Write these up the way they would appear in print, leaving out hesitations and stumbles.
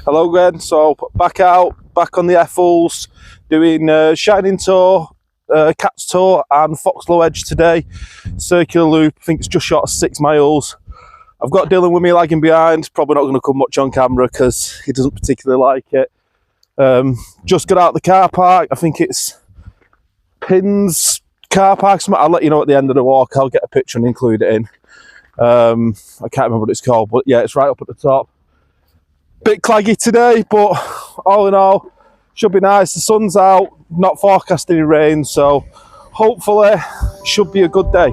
Hello again, so back on the Ethels, doing Shining Tor, Cats Tor and Foxlow Edge today. Circular loop, I think it's just short of 6 miles. I've got Dylan with me lagging behind, probably not going to come much on camera because he doesn't particularly like it. Just got out of the car park, I think it's Pins car park, I'll let you know at the end of the walk, I'll get a picture and include it in. I can't remember what it's called, but yeah, it's right up at the top. Bit claggy today, but all in all, should be nice. The sun's out, not forecasting any rain, so hopefully should be a good day.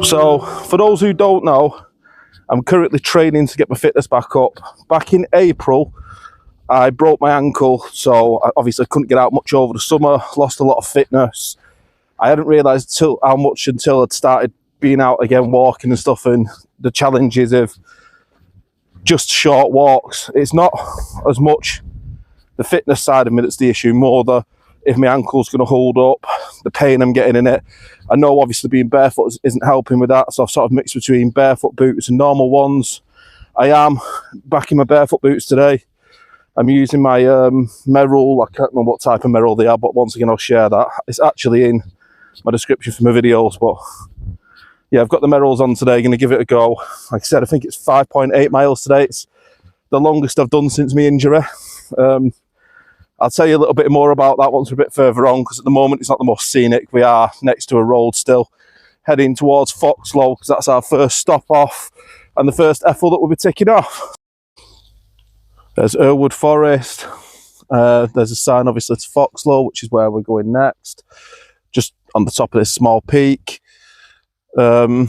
So, for those who don't know, I'm currently training to get my fitness back up. Back in April, I broke my ankle, so I obviously couldn't get out much over the summer, lost a lot of fitness. I hadn't realised how much until I'd started being out again, walking and stuff, and the challenges of just short walks. It's not as much the fitness side of me that's the issue, more the if my ankle's going to hold up, the pain I'm getting in it. I know obviously being barefoot isn't helping with that, so I've sort of mixed between barefoot boots and normal ones. I am back in my barefoot boots today. I'm using my Merrill, I can't remember what type of Merrill they are, but once again I'll share that. It's actually in my description for my videos, but yeah, I've got the Merrills on today, going to give it a go. Like I said, I think it's 5.8 miles today. It's the longest I've done since my injury. I'll tell you a little bit more about that once we're a bit further on, because at the moment it's not the most scenic. We are next to a road still, heading towards Foxlow, because that's our first stop off and the first Ethel that we'll be ticking off. There's Irwood Forest. There's a sign obviously to Foxlow, which is where we're going next, just on the top of this small peak. Yeah,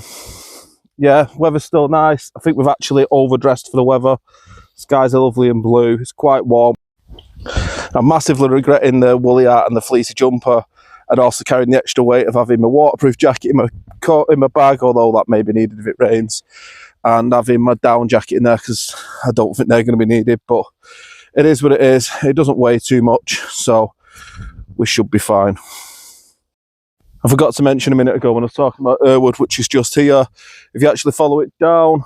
weather's still nice. I think we've actually overdressed for the weather. Skies are lovely and blue. It's quite warm. I'm massively regretting the woolly hat and the fleecy jumper, and also carrying the extra weight of having my waterproof jacket in my bag, although that may be needed if it rains, and having my down jacket in there because I don't think they're going to be needed, but it is what it is. It doesn't weigh too much, so we should be fine. I forgot to mention a minute ago when I was talking about Irwood, which is just here. If you actually follow it down,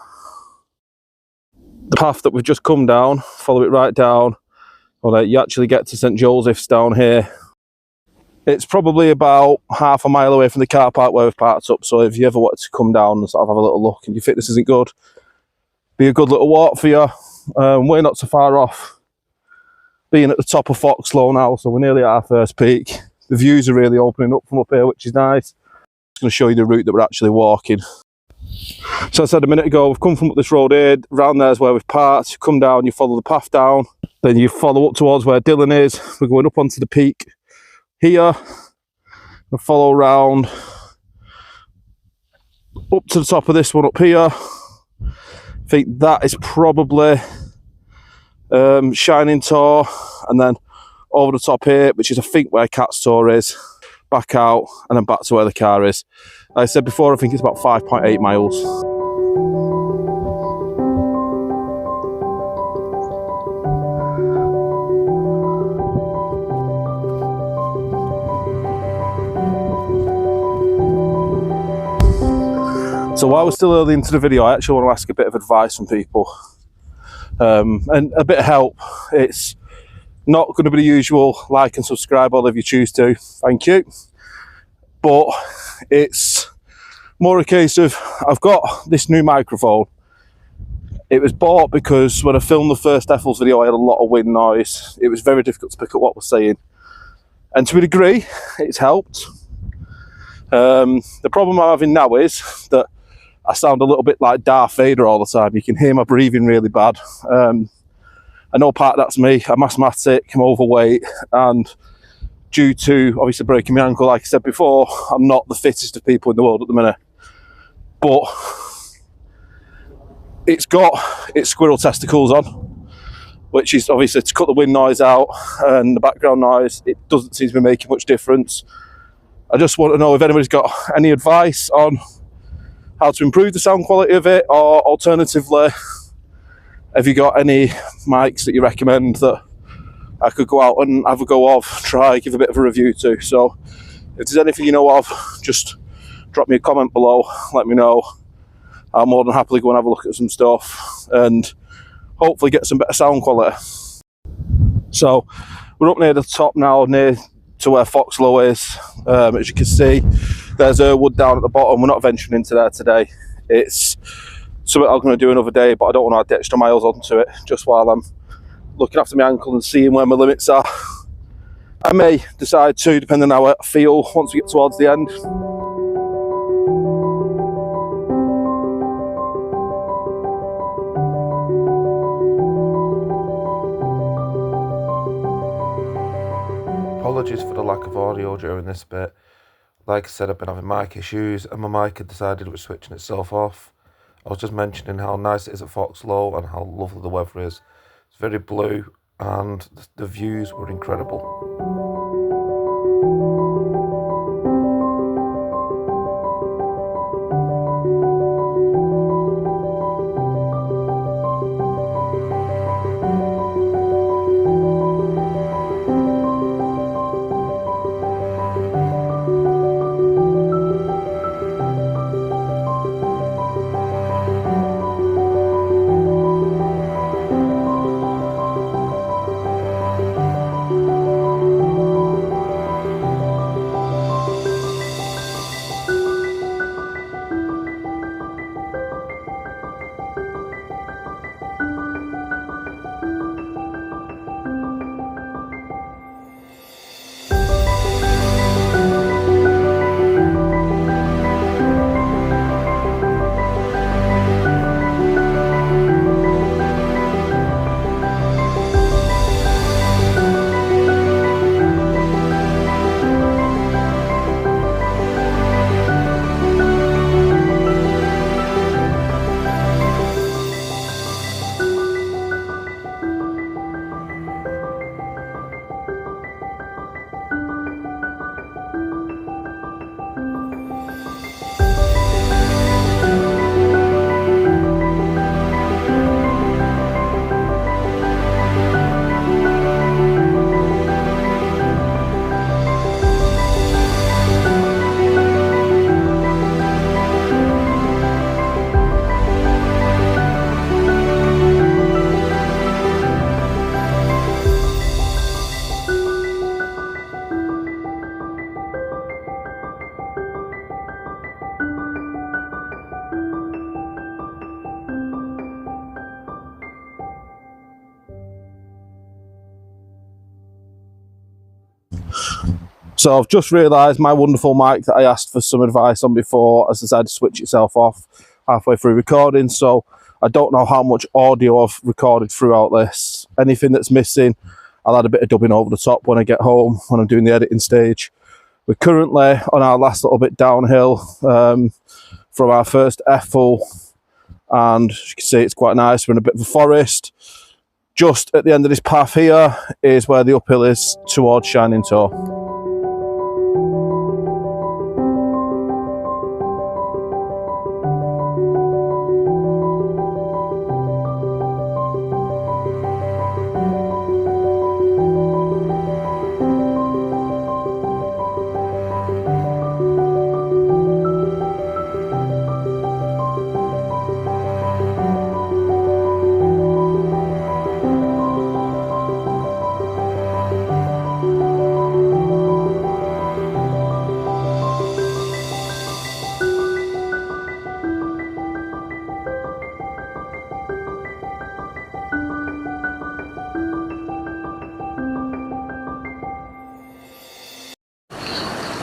the path that we've just come down, follow it right down, well, you actually get to St Joseph's down here. It's probably about half a mile away from the car park where we've parked up, so if you ever wanted to come down and sort of have a little look and your fitness isn't good, be a good little walk for you. We're not so far off being at the top of Foxlow now, so we're nearly at our first peak. The views are really opening up from up here, which is nice. I'm just going to show you the route that we're actually walking. So I said a minute ago, we've come from up this road here, around there is where we've parked. You come down, you follow the path down, then you follow up towards where Dylan is. We're going up onto the peak here, and follow around up to the top of this one up here. I think that is probably Shining Tor, and then over the top here, which is I think where Cats Tor is, back out, and then back to where the car is. Like I said before, I think it's about 5.8 miles. So while we're still early into the video, I actually want to ask a bit of advice from people, and a bit of help. It's not going to be the usual like and subscribe, although if you choose to, thank you. But it's more a case of, I've got this new microphone. It was bought because when I filmed the first Ethels video, I had a lot of wind noise. It was very difficult to pick up what we're saying. And to a degree, it's helped. The problem I'm having now is that I sound a little bit like Darth Vader all the time. You can hear my breathing really bad. I know part of that's me. I'm asthmatic, I'm overweight, and due to obviously breaking my ankle, like I said before, I'm not the fittest of people in the world at the minute. But it's got its squirrel testicles on, which is obviously to cut the wind noise out and the background noise. It doesn't seem to be making much difference. I just want to know if anybody's got any advice on how to improve the sound quality of it, or alternatively, have you got any mics that you recommend that I could go out and have a go of, try, give a bit of a review to. So if there's anything you know of, just drop me a comment below, let me know. I'll more than happily go and have a look at some stuff and hopefully get some better sound quality. So we're up near the top now, near to where Foxlow is. As you can see, there's a wood down at the bottom. We're not venturing into there today. It's something I'm going to do another day, but I don't want to add extra miles onto it just while I'm looking after my ankle and seeing where my limits are. I may decide to, depending on how I feel once we get towards the end. Apologies for the lack of audio during this bit. Like I said, I've been having mic issues and my mic had decided it was switching itself off. I was just mentioning how nice it is at Foxlow and how lovely the weather is. It's very blue and the views were incredible. So I've just realised my wonderful mic that I asked for some advice on before has decided to switch itself off halfway through recording, so I don't know how much audio I've recorded throughout this. Anything that's missing, I'll add a bit of dubbing over the top when I get home, when I'm doing the editing stage. We're currently on our last little bit downhill from our first Ethel, and as you can see it's quite nice. We're in a bit of a forest. Just at the end of this path here is where the uphill is towards Shining Tor.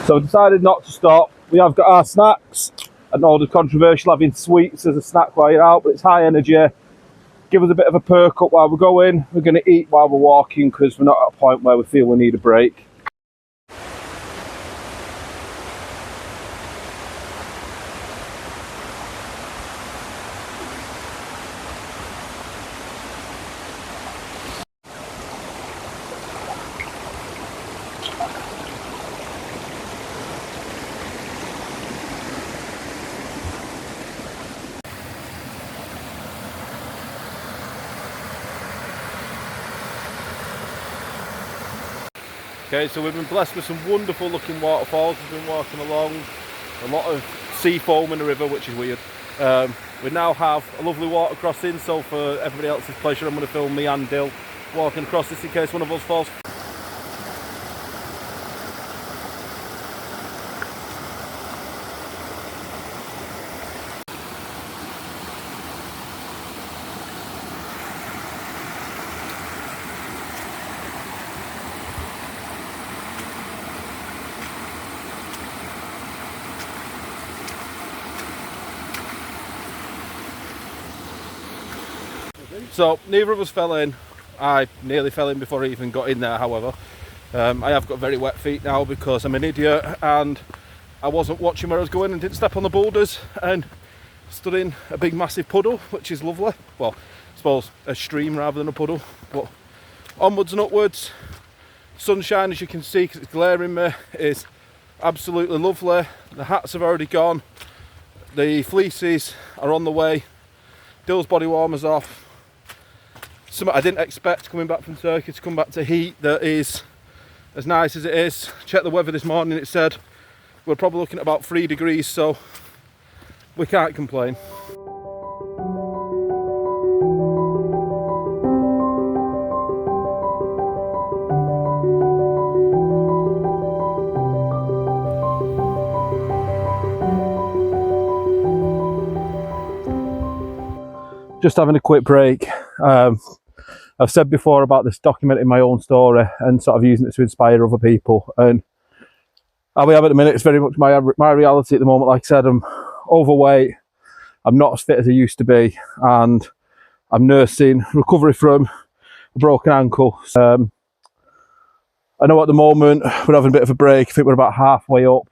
So I decided not to stop. We have got our snacks. I know the controversial having sweets as a snack while you're out, but it's high energy. Give us a bit of a perk up while we're going. We're going to eat while we're walking because we're not at a point where we feel we need a break. Okay, so we've been blessed with some wonderful looking waterfalls. We've been walking along, a lot of sea foam in the river, which is weird. We now have a lovely water crossing, so for everybody else's pleasure, I'm going to film me and Dill walking across this in case one of us falls. So neither of us fell in. I nearly fell in before I even got in there, however. I have got very wet feet now because I'm an idiot and I wasn't watching where I was going and didn't step on the boulders and stood in a big massive puddle, which is lovely. Well, I suppose a stream rather than a puddle, but onwards and upwards. Sunshine, as you can see, because it's glaring me, is absolutely lovely. The hats have already gone. The fleeces are on the way. Dill's body warmer's off. Something I didn't expect coming back from Turkey, to come back to heat that is as nice as it is. Checked the weather this morning, it said we're probably looking at about 3 degrees, so we can't complain. Just having a quick break. I've said before about this documenting my own story and sort of using it to inspire other people, and how we have at the minute is very much my reality at the moment. Like I said, I'm overweight, I'm not as fit as I used to be, and I'm nursing recovery from a broken ankle. I know at the moment we're having a bit of a break. I think we're about halfway up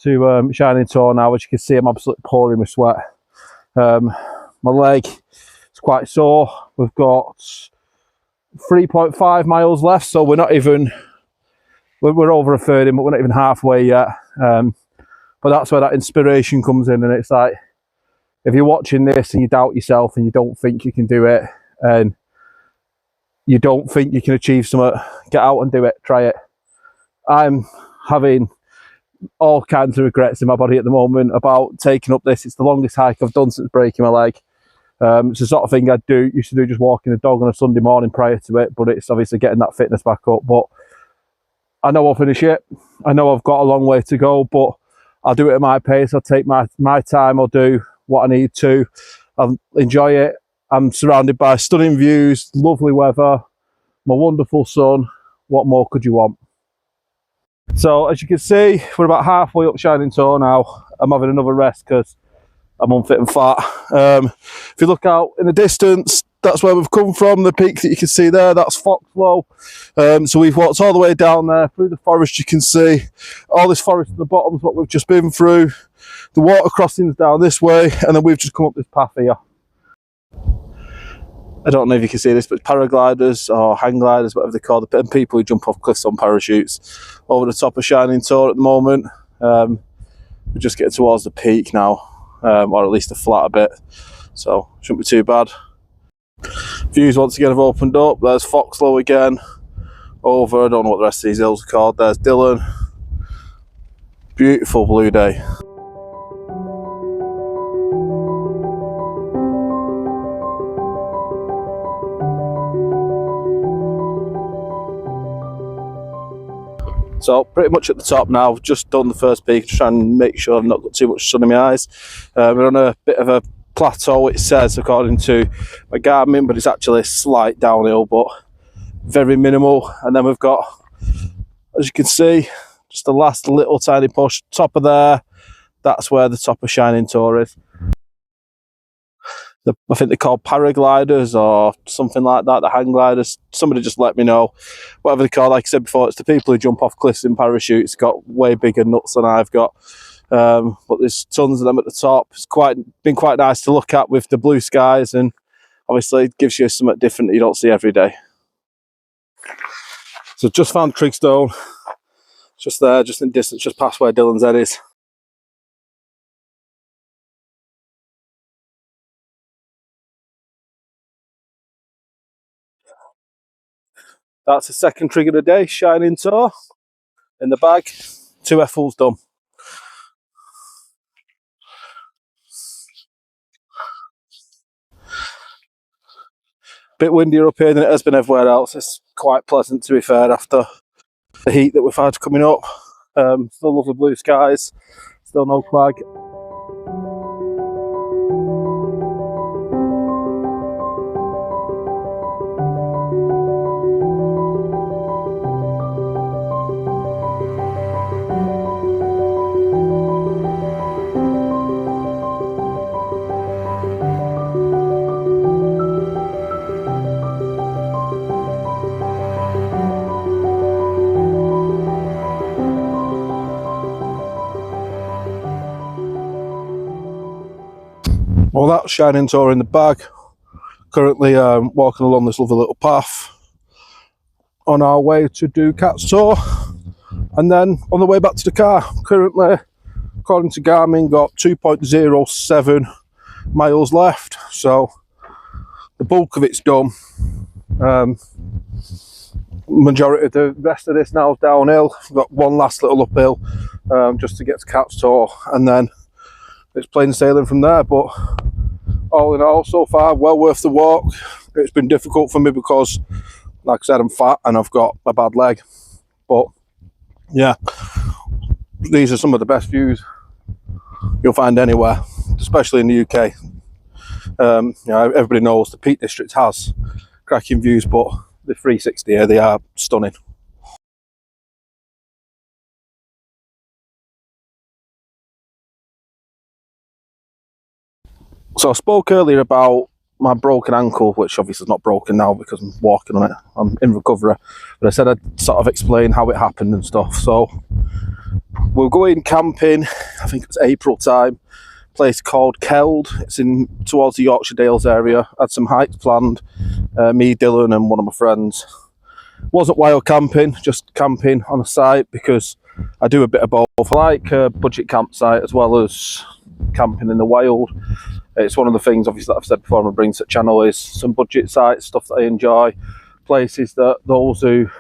to Shining Tor now. As you can see, I'm absolutely pouring with sweat. My leg is quite sore. We've got 3.5 miles left, so we're not even, we're over a third in, but we're not even halfway yet. But that's where that inspiration comes in, and it's like, if you're watching this and you doubt yourself and you don't think you can do it and you don't think you can achieve something, get out and do it, try it. I'm having all kinds of regrets in my body at the moment about taking up this. It's the longest hike I've done since breaking my leg. It's the sort of thing I used to do, just walking a dog on a Sunday morning prior to it, but it's obviously getting that fitness back up. But I know I'll finish it. I know I've got a long way to go, but I'll do it at my pace. I'll take my time. I'll do what I need to. I'll enjoy it. I'm surrounded by stunning views, lovely weather, my wonderful son. What more could you want? So as you can see, we're about halfway up Shining Tor now. I'm having another rest because I'm unfit and fat. If you look out in the distance, that's where we've come from. The peak that you can see there, that's Foxlow. So we've walked all the way down there through the forest. You can see all this forest at the bottom is what we've just been through. The water crossings down this way, and then we've just come up this path here. I don't know if you can see this, but paragliders or hang gliders, whatever they're called, and people who jump off cliffs on parachutes over the top of Shining Tor at the moment. We're just getting towards the peak now. Or at least a flat bit, so shouldn't be too bad. Views once again have opened up. There's Foxlow again over, I don't know what the rest of these hills are called. There's Dylan. Beautiful blue day. So pretty much at the top now, just done the first peak, just trying to make sure I've not got too much sun in my eyes. We're on a bit of a plateau, it says, according to my Garmin, but it's actually a slight downhill, but very minimal. And then we've got, as you can see, just the last little tiny push, top of there, that's where the top of Shining Tor is. I think they're called paragliders or something like that, the hang gliders. Somebody just let me know. Whatever they're called, like I said before, it's the people who jump off cliffs in parachutes. Got way bigger nuts than I've got. But there's tons of them at the top. It's been quite nice to look at with the blue skies, and obviously it gives you something different that you don't see every day. So just found Crigstone, just there, just in distance, just past where Dylan's head is. That's the second trigger of the day, shining Tor in the bag, 2 Ethels done. Bit windier up here than it has been everywhere else. It's quite pleasant, to be fair, after the heat that we've had coming up. Still lovely blue skies, still no flag. Well, that's shining Tor in the bag. Currently walking along this lovely little path on our way to do Cats Tor, and then on the way back to the car. Currently, according to Garmin, got 2.07 miles left, so the bulk of it's done. Majority of the rest of this now is downhill. I've got one last little uphill just to get to Cats Tor, and then it's plain sailing from there. But all in all, so far, well worth the walk. It's been difficult for me because, like I said, I'm fat and I've got a bad leg. But yeah, these are some of the best views you'll find anywhere, especially in the UK. You know, everybody knows the Peak District has cracking views, but the 360 here, they are stunning. So I spoke earlier about my broken ankle, which obviously is not broken now because I'm walking on it. I'm in recovery. But I said I'd sort of explain how it happened and stuff. So we're going camping, I think it's April time, place called Keld. It's in towards the Yorkshire Dales area. Had some hikes planned, me, Dylan and one of my friends. Wasn't wild camping, just camping on a site because I do a bit of both. I like a budget campsite as well as camping in the wild. It's one of the things, obviously, that I've said before on my Bring Set channel, is some budget sites, stuff that I enjoy, places that those who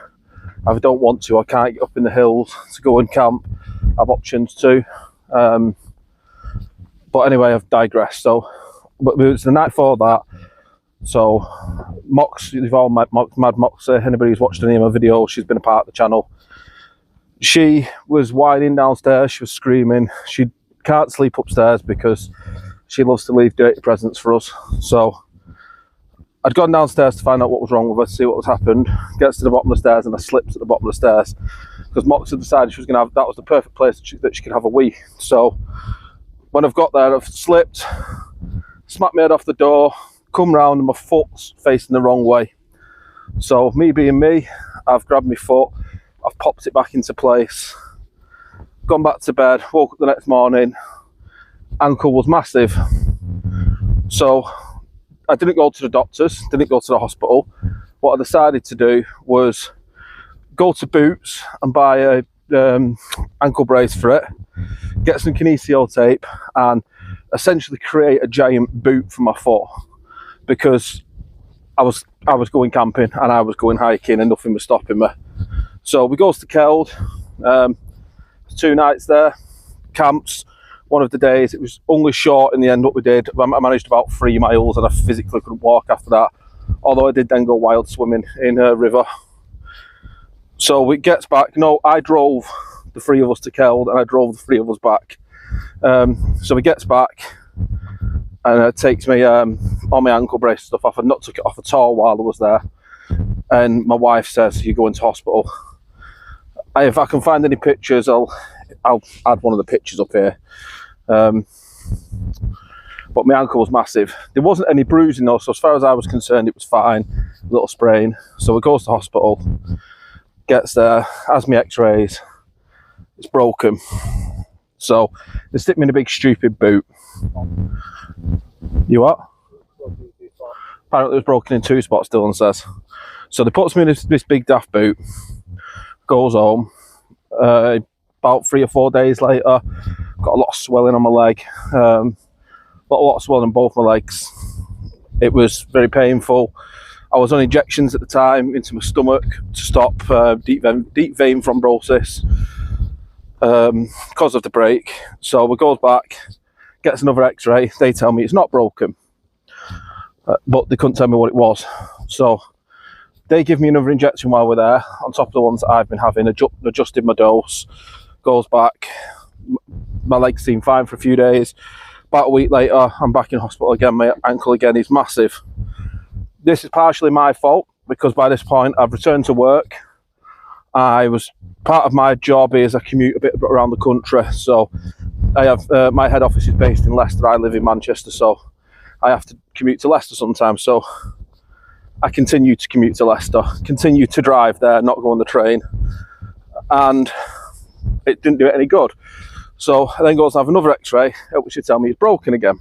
I don't want to, I can't get up in the hills to go and camp, have options to. But anyway, I've digressed. So, but it was the night before that. So, Mox, you've all met Mad Moxie. Anybody who's watched any of my videos, she's been a part of the channel. She was whining downstairs. She was screaming. She can't sleep upstairs because she loves to leave dirty presents for us. So I'd gone downstairs to find out what was wrong with her, see what was happened. Gets to the bottom of the stairs and I slipped at the bottom of the stairs because Mox had decided she was going to have, that was the perfect place that she could have a wee. So when I've got there, I've slipped, smacked my head off the door, come round and my foot's facing the wrong way. So me being me, I've grabbed my foot, I've popped it back into place, gone back to bed, woke up the next morning, ankle was massive. So I didn't go to the doctors, didn't go to the hospital. What I decided to do was go to Boots and buy a ankle brace for it, get some kinesio tape and essentially create a giant boot for my foot, because I was going camping and I was going hiking and nothing was stopping me. So we goes to Keld, 2 nights there, camps. One of the days, it was only short in the end what we did. I managed about 3 miles and I physically couldn't walk after that, although I did then go wild swimming in a river. So it gets back, no, I drove the 3 of us to Keld and I drove the 3 of us back. So he gets back and it takes me all my ankle brace stuff off. I not took it off at all while I was there. And my wife says, "You're going to hospital." If I can find any pictures, I'll add one of the pictures up here. But my ankle was massive. There wasn't any bruising though, so as far as I was concerned, it was fine. A little sprain. So we goes to hospital, gets there, has me x-rays, it's broken. So they stick me in a big stupid boot. You what? Apparently it was broken in 2 spots, Dylan says. So they puts me in this big daft boot, goes home. About 3 or 4 days later, got a lot of swelling on my leg, a lot of swelling on both my legs. It was very painful. I was on injections at the time into my stomach to stop deep vein thrombosis because of the break. So we goes back, gets another x-ray. They tell me it's not broken, but they couldn't tell me what it was. So they give me another injection while we're there, on top of the ones that I've been having, adjusted my dose. Goes back, my legs seem fine for a few days. About a week later, I'm back in hospital again. My ankle again is massive. This is partially my fault, because by this point I've returned to work. Part of my job is I commute a bit around the country, so I have my head office is based in Leicester. I live in Manchester, so I have to commute to Leicester sometimes. So I continue to commute to Leicester, continue to drive there, not go on the train, and it didn't do it any good. So I then goes and have another x-ray, which would tell me it's broken again,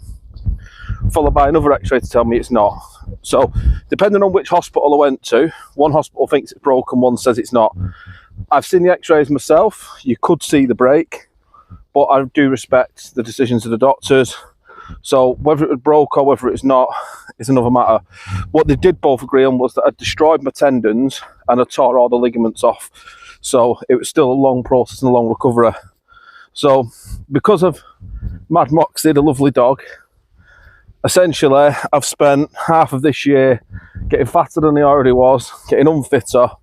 followed by another x-ray to tell me it's not. So depending on which hospital I went to, one hospital thinks it's broken, one says it's not. I've seen the x-rays myself. You could see the break, but I do respect the decisions of the doctors. So whether it was broke or whether it's not is another matter. What they did both agree on was that I destroyed my tendons and I tore all the ligaments off. So it was still a long process and a long recovery. So because of Mad Moxie, the lovely dog, essentially I've spent half of this year getting fatter than I already was, getting unfitter,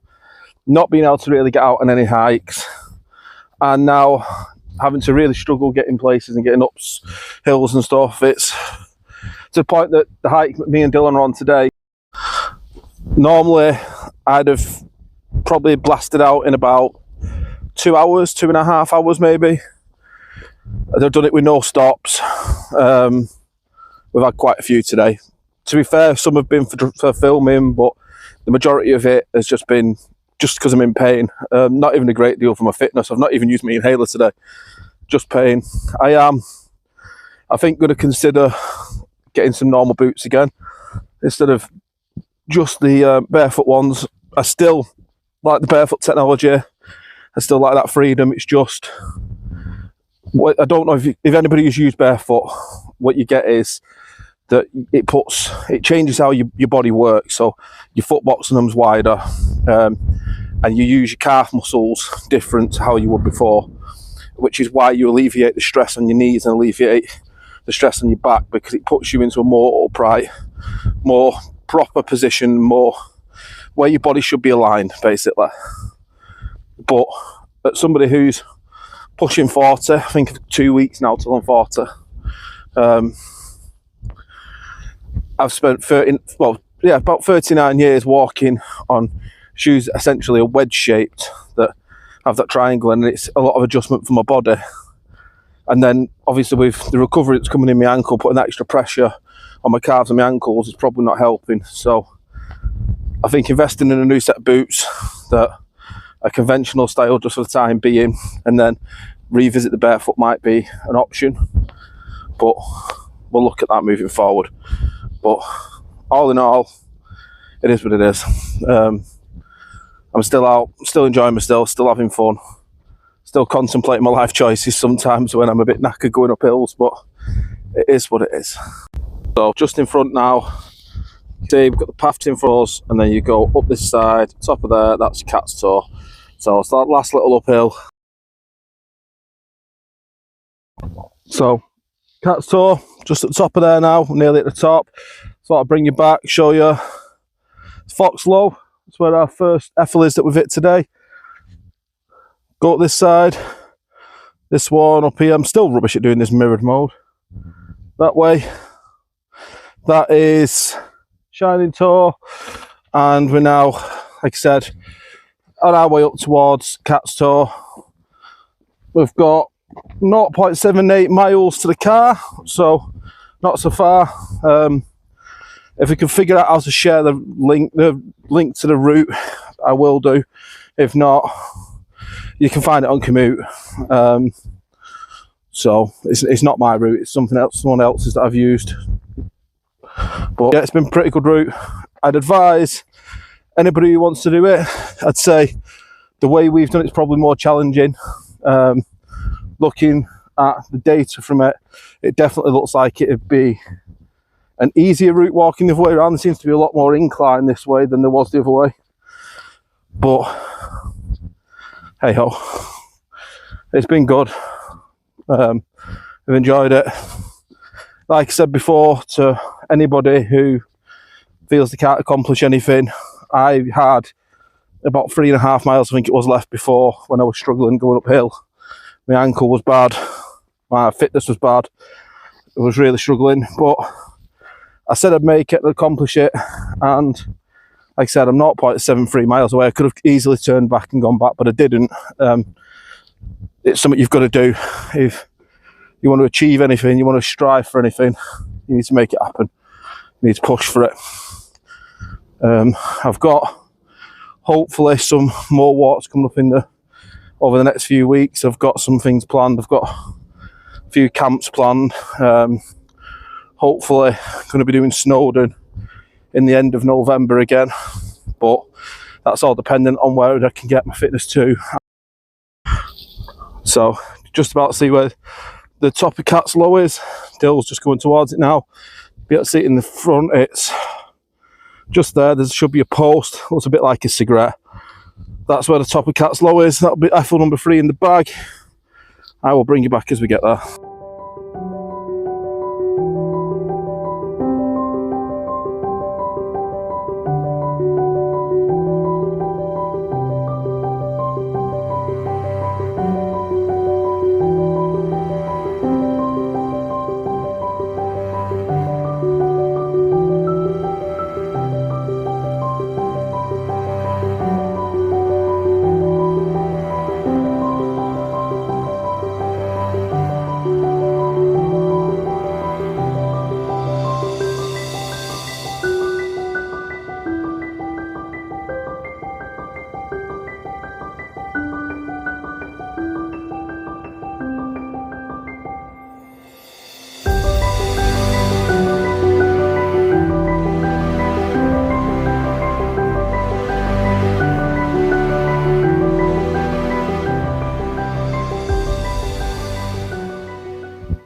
not being able to really get out on any hikes, and now having to really struggle getting places and getting up hills and stuff. It's to the point that the hike me and Dylan are on today, normally I'd have probably blasted out in about 2 hours, 2.5 hours maybe. I've done it with no stops. We've had quite a few today. To be fair, some have been for filming, but the majority of it has just been just because I'm in pain. Not even a great deal for my fitness. I've not even used my inhaler today. Just pain. I think, going to consider getting some normal boots again instead of just the barefoot ones. I still like the barefoot technology. I still like that freedom. It's just, I don't know if anybody has used barefoot, what you get is that it changes how your body works. So your foot boxingum's wider, and you use your calf muscles different to how you would before, which is why you alleviate the stress on your knees and alleviate the stress on your back, because it puts you into a more upright, more proper position, more where your body should be aligned, basically. But as somebody who's pushing 40, I think 2 weeks now till I'm 40, I've spent about 39 years walking on shoes essentially wedge shaped that have that triangle, and it's a lot of adjustment for my body. And then obviously with the recovery that's coming in my ankle, putting that extra pressure on my calves and my ankles is probably not helping. So I think investing in a new set of boots that are conventional style just for the time being, and then revisit the barefoot might be an option, but we'll look at that moving forward. But all in all, it is what it is. I'm still out, still enjoying myself, still having fun, still contemplating my life choices sometimes when I'm a bit knackered going up hills, but it is what it is. So just in front now, see, we've got the path in front of us, and then you go up this side, top of there, that's Cats Tor. So it's that last little uphill. So Cats Tor, just at the top of there now, nearly at the top. So I'll bring you back, show you Foxlow. That's where our first Ethel is that we've hit today. Go up this side, this one up here. I'm still rubbish at doing this mirrored mode. That way, that is Shining Tor, and we're now, like I said, on our way up towards Cats Tor. We've got 0.78 miles to the car, so not so far. If we can figure out how to share the link to the route, I will do. If not, you can find it on Commute. So it's not my route, it's something else, someone else's that I've used. But yeah, it's been a pretty good route. I'd advise anybody who wants to do it, I'd say the way we've done it is probably more challenging. Looking at the data from it, it definitely looks like it'd be an easier route walking the other way around. There seems to be a lot more incline this way than there was the other way. But hey ho, it's been good. I've enjoyed it. Like I said before, to anybody who feels they can't accomplish anything, I had about 3.5 miles, I think it was, left before, when I was struggling going uphill. My ankle was bad, my fitness was bad, I was really struggling, but I said I'd make it and accomplish it, and like I said, I'm 0.73 miles away. I could have easily turned back and gone back, but I didn't. It's something you've got to do. If you want to achieve anything, you want to strive for anything, you need to make it happen. You need to push for it. I've got hopefully some more walks coming up over the next few weeks. I've got some things planned. I've got a few camps planned. Hopefully going to be doing Snowdon in the end of November again, but that's all dependent on where I can get my fitness to. So just about to see where the top of Cat's Low is. Dill's just going towards it now. Be able to see it in the front. It's just there. There should be a post. Looks a bit like a cigarette. That's where the top of Cat's Low is. That'll be Ethel number 3 in the bag. I will bring you back as we get there.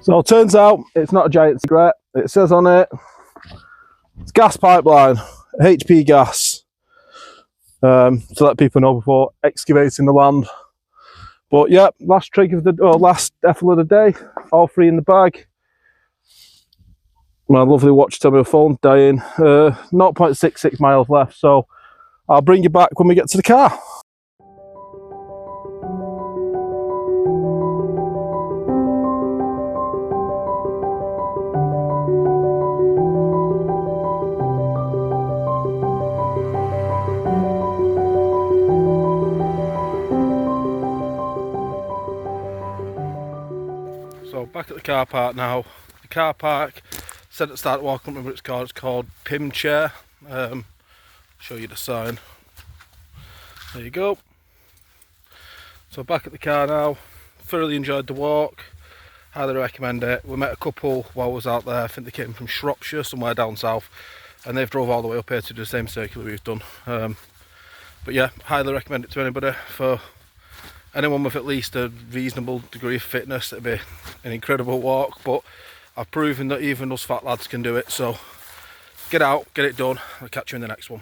So it turns out it's not a giant cigarette. It says on it, it's gas pipeline, HP gas, to let people know before excavating the land. But yeah, last trick of the, or last Ethel of the day, all 3 in the bag. My lovely watch tell me my phone's dying. 0.66 miles left, so I'll bring you back when we get to the car. So back at the car park now. The car park, said at the start walk, I can't remember what it's called. It's called PIM Chair. Show you the sign. There you go. So back at the car now. Thoroughly enjoyed the walk. Highly recommend it. We met a couple while I was out there. I think they came from Shropshire, somewhere down south, and they've drove all the way up here to do the same circular we've done. But yeah, highly recommend it to anybody. For anyone with at least a reasonable degree of fitness, it'd be an incredible walk, but I've proven that even us fat lads can do it. So get out, get it done. I'll catch you in the next one.